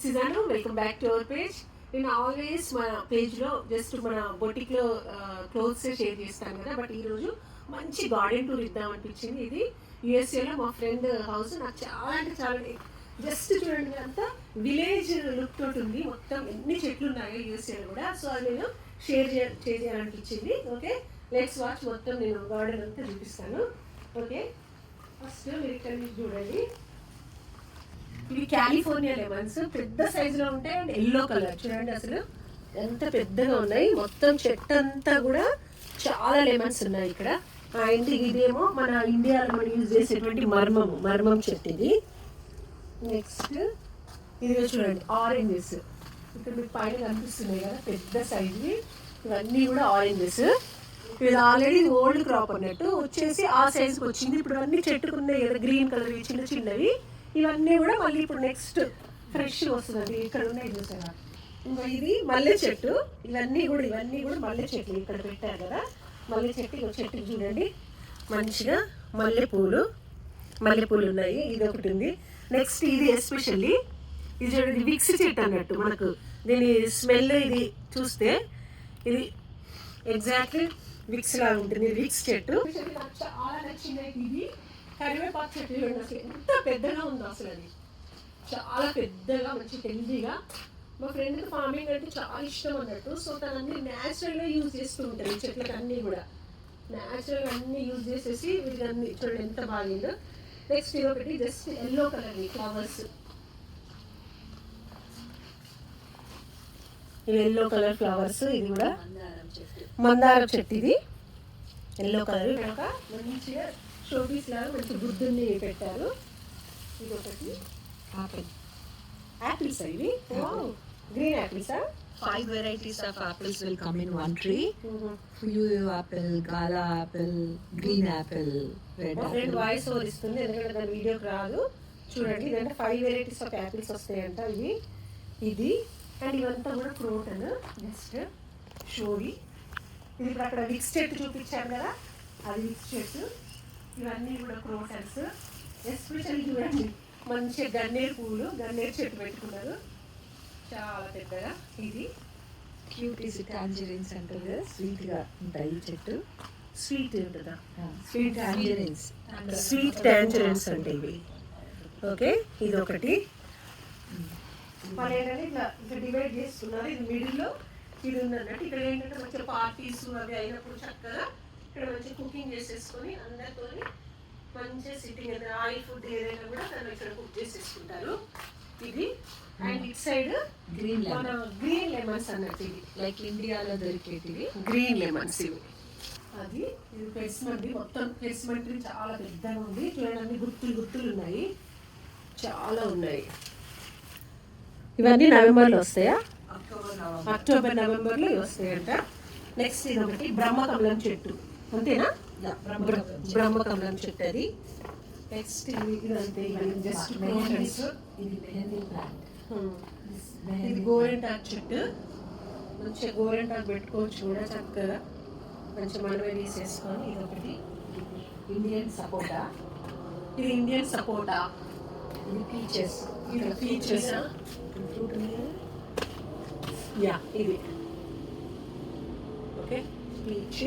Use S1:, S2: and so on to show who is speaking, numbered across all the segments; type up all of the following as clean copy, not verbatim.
S1: సిజాను welcome back to our page. నేను always మన పేజ్లో జస్ట్ మన బొటిక్లో క్లోత్స్ షేర్ చేస్తాను కదా, బట్ ఈరోజు మంచి గార్డెన్ టూర్ ఇద్దాం అనిపించింది. ఇది యూఎస్ఏలో మా ఫ్రెండ్ హౌస్. నాకు చాలా అంటే చాలా జస్ట్ చూడండి, అంతా విలేజ్ లుక్ తోటి ఉంది. మొత్తం ఎన్ని చెట్లు ఉన్నాయో యూఎస్ఏలో కూడా. సో అది నేను షేర్ చేయాలనిపించింది. Okay, let's watch. మొత్తం నేను గార్డెన్ అంతా చూపిస్తాను. ఓకే, ఫస్ట్ మీరు ఇక్కడ నుంచి చూడండి. ఇవి కాలిఫోర్నియా లెమన్స్, పెద్ద సైజులో ఉంటాయి అండ్ ఎల్లో కలర్. చూడండి అసలు ఎంత పెద్దగా ఉన్నాయి. మొత్తం చెట్టు అంతా కూడా చాలా లెమన్స్ ఉన్నాయి ఇక్కడ. అండ్ ఇదేమో మన ఇండియాలో మనం యూజ్ చేసేటువంటి మర్మం చెట్టు ఇది. నెక్స్ట్ ఇది చూడండి ఆరెంజెస్. ఇక్కడ మీకు పైన కనిపిస్తున్నాయి కదా పెద్ద సైజు. ఇవన్నీ కూడా ఆరెంజెస్. ఇది ఆల్రెడీ ఓల్డ్ క్రాప్ అన్నట్టు వచ్చేసి ఆ సైజుకి వచ్చింది. ఇప్పుడు అన్ని చెట్టుకున్నాయి కదా గ్రీన్ కలర్, చిన్న చిన్నవి. ఇవన్నీ కూడా మళ్ళీ ఇప్పుడు నెక్స్ట్ ఫ్రెష్ వస్తుంది. ఇక్కడ ఉన్నాయి చూసారా. ఇంకా ఇది మల్లె చెట్టు. ఇవన్నీ కూడా మల్లె చెట్లు ఇక్కడ పెట్టారు కదా. మల్లె చెట్టు చూడండి మంచిగా మల్లెపూలు ఉన్నాయి. ఇది ఒకటి ఉంది. నెక్స్ట్ ఇది ఎస్పెషల్లీ ఇది చూడండి విక్స్ చెట్టు అన్నట్టు. మనకు దీని స్మెల్ ఇది చూస్తే ఇది ఎగ్జాక్ట్లీ విక్స్ లాగా ఉంటుంది. విక్స్ చెట్టు నాకు చాలా నచ్చింది. ఇది కరివేపాకు చెట్టు చూడండి అసలు ఎంత పెద్దగా ఉందో. అసలు అది చాలా పెద్దగా మంచి హెల్దీగా. మా ఫ్రెండ్కి ఫార్మింగ్ అంటే చాలా ఇష్టం అన్నట్టు. సో తనన్నీ న్యాచురల్గా యూజ్ చేస్తూ ఉంటారు. ఈ చెట్లకు అన్నీ కూడా న్యాచురల్గా అన్నీ యూజ్ చేసేసి వీటికి అన్ని చూడండి ఎంత బాగుందో. నెక్స్ట్ ఇది ఒకటి జస్ట్ ఎల్లో కలర్ ఫ్లవర్స్. ఇవి ఎల్లో కలర్ ఫ్లవర్స్. ఇది కూడా మందారం చెట్టు. ఇది ఎల్లో కలర్. ఒక మంచిగా షోపీస్ లాగా మంచి బుద్ధుని పెట్టారు. ఇది ఒకటి యాపిల్స్. ఇవి green apples.
S2: 5 varieties of apples will come in one tree. Fuyu apple, gala apple, green apple, red apple.
S1: Friend voice over ఇస్తుంది ఎందుకంటే దాని వీడియోకి రాదు. చూడండి ఇదంటే 5 varieties of యాపిల్స్ వస్తాయంట. ఇది అండ్ ఇవంతా కూడా క్రోటన్. నెక్స్ట్ షోవి. ఇది ఇప్పుడు అక్కడ విక్స్ చెట్టు చూపించారు కదా, అది విక్స్ చెట్టు. ఇవన్నీ కూడా క్రోటన్స్. ఎస్పెషల్లీ చూడండి మంచిగా గన్నేరు చెట్టు పెట్టుకున్నారు చాలా పెద్దగా. ఇది
S2: క్యూట్ ఇస్ టాంజరీన్స్ అంటారు. స్వీట్ గా ఉంటాయి ఈ చెట్టు.
S1: స్వీట్ ఉంటుందా?
S2: స్వీట్ టాంజరీన్స్.
S1: స్వీట్ టాంజరీన్స్ అంటే ఇవి. ఓకే, ఇది ఒకటి. మళ్ళీ ఏంటంటే ఇట్లా డివైడ్ చేసుకున్నారు. ఇది మిడిల్లో ఇది ఉందన్నట్టు. ఇక్కడ ఏంటంటే మంచిగా పార్టీస్ అవి అయినప్పుడు చక్కగా ఇక్కడ మంచిగా కుకింగ్ చేసేసుకొని అందరితో మంచిగా సిట్టింగ్ అయితే ఆయిల్ ఫుడ్ ఏదైనా కూడా దాన్ని ఇక్కడ కుక్ చేసేసుకుంటారు. ఇది and it side
S2: green
S1: lemons అన్నట్టు. ఇది
S2: లైక్ ఇండియాలో దొరికేటివి
S1: గ్రీన్ లెమన్స్ ఇవి. అది ఇది ప్లేస్మెంట్. మొత్తం ప్లేస్మెంట్ చాలా పెద్దగా ఉంది. చూడండి గుర్తులు ఉన్నాయి, చాలా ఉన్నాయి. ఇవన్నీ నవంబర్లో వస్తాయా? అక్టోబర్ నవంబర్లో వస్తాయంట. నెక్స్ట్ ఇది ఒకటి బ్రహ్మకమలం చెట్టు. అంతేనా? బ్రహ్మకమలం చెట్టు అది. నెక్స్ట్ ఇదంతే. జస్ట్ ఇది గోరెంటాకు చెట్టు. మంచిగా గోరెంటాకు పెట్టుకోవచ్చు కూడా చక్కగా. మంచిగా మనమే తీసేసుకొని. ఇది ఒకటి
S2: ఇండియన్ సపోటా.
S1: ఇది ఇండియన్ సపోటా.
S2: ఇది పీచెస్.
S1: ఇది పీచెస్.
S2: ఫ్రూట్ ఉంది కదా.
S1: యా ఇది ఓకే పీచ్.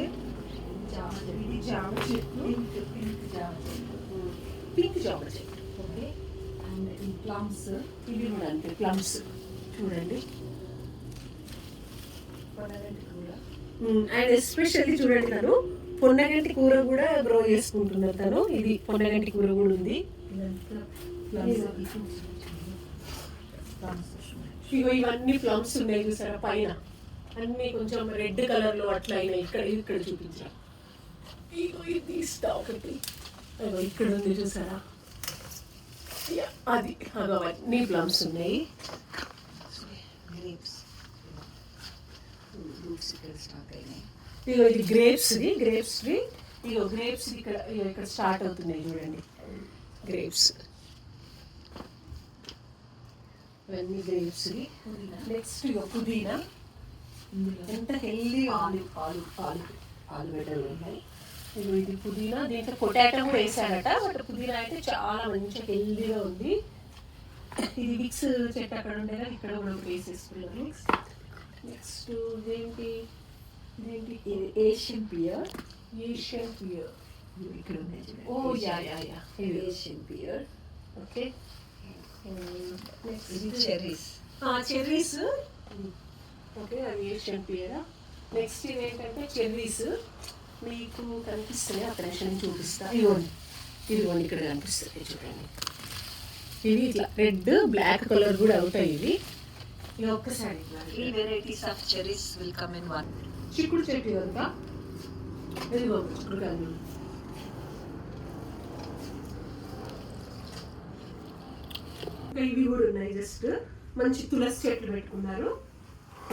S1: ఇది జామ చెట్టు. పింక్ జామ చెట్టు.
S2: ఓకే, అండ్ ఈ ప్లమ్స్.
S1: ఇవి కూడా అంతే ప్లమ్స్. చూడండి అండ్ ఎస్పెషల్లీ చూడండి తను పొన్నగంటి కూర కూడా గ్రో చేసుకుంటున్నారు తను. ఇది పొన్నగంటి కూర కూడా ఉంది. ఇవన్నీ ప్లమ్స్ ఉన్నాయి చూసారా పైన. అన్నీ కొంచెం రెడ్ కలర్లో అట్లా అయినాయి. ఇక్కడ చూపించా. ఇది తీస్తా ఒకటి. ఇక్కడ ఉంది చూసారా, అది అవన్నీ ప్లమ్స్ ఉన్నాయి.
S2: గ్రేప్స్.
S1: ఇగో ఇది గ్రేప్స్ ఇక్కడ స్టార్ట్ అవుతున్నాయి చూడండి. గ్రేప్స్ ఇవన్నీ గ్రేప్స్. నెక్స్ట్ ఇగో పుదీనా. ఎంత హెల్దీ ఆలుగడ్డలు ఉన్నాయి. ఇది పుదీనా. దీంట్లో పొటాటో కూడా వేసాడట. బట్ పుదీనా అయితే చాలా మంచిగా హెల్దీగా ఉంది. ఇది విక్స్ చెట్టు అక్కడ ఉండే కదా, ఇక్కడ కూడా వేసేసుకున్నాను. నెక్స్ట్ ఇదేంటి ఇదేంటి
S2: ఇది ఏషియన్ పియర్.
S1: Asian pear.
S2: ఇక్కడ ఉన్నాయి చూడండి.
S1: ఓ యా యా యా,
S2: ఇది ఏషియన్ పియర్.
S1: ఓకే.
S2: ఇది చెర్రీస్.
S1: చెర్రీస్. ఓకే, అది ఏషియన్ పియరా. నెక్స్ట్ ఇది ఏంటంటే చెర్రీస్. మీకు కనిపిస్తాయి, అక్కడ నేను చూపిస్తా. ఇదిగోండి ఇక్కడ కనిపిస్తుంది చూడండి. ఇవి ఇట్లా రెడ్ బ్లాక్ కలర్ కూడా అవుతాయి ఇవి. ఇది ఒక్కసారి
S2: 3 varieties of cherries will come in one.
S1: చిక్కుడు చెట్టు ఇదంతా. ఇదిగో చిక్కుడు కాదు. ఇవి కూడా ఉన్నాయి. జస్ట్ మంచి తులసి చెట్లు పెట్టుకున్నారు.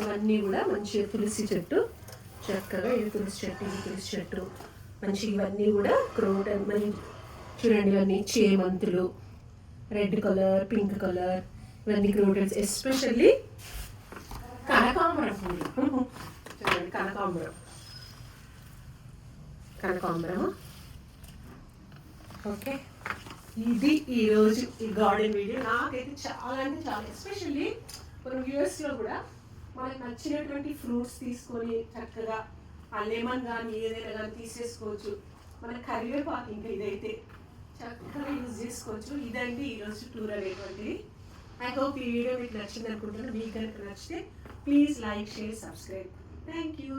S1: ఇవన్నీ కూడా మంచి తులసి చెట్టు, చక్కగా ఇది తులసి చెట్టు, ఇది తులసి చెట్టు మంచి. ఇవన్నీ కూడా క్రోటన్ మరి చూడండి, ఇవన్నీ చేమంతులు, రెడ్ కలర్, పింక్ కలర్, ఇవన్నీ క్రోటన్స్. ఎస్పెషల్లీ కనకాంబరం పూలు చూడండి, కనకాంబరం. ఓకే, ఇది ఈరోజు ఈ గార్డెన్ వీడియో. నాకైతే చాలా అంటే చాలా, ఎస్పెషల్లీ మనం యూఎస్లో కూడా మనకు నచ్చినటువంటి ఫ్రూట్స్ తీసుకొని చక్కగా ఆ లెమన్ కానీ ఏదైనా కానీ తీసేసుకోవచ్చు. మన కరివేపాకు ఇంకా ఇదైతే చక్కగా యూజ్ చేసుకోవచ్చు. ఇదండి ఈరోజు టూర్ అనేటువంటిది. ఐ హోప్ ఈ వీడియో మీకు నచ్చింది అనుకుంటున్నాను. మీకు కనుక నచ్చితే please like, share, subscribe. Thank you.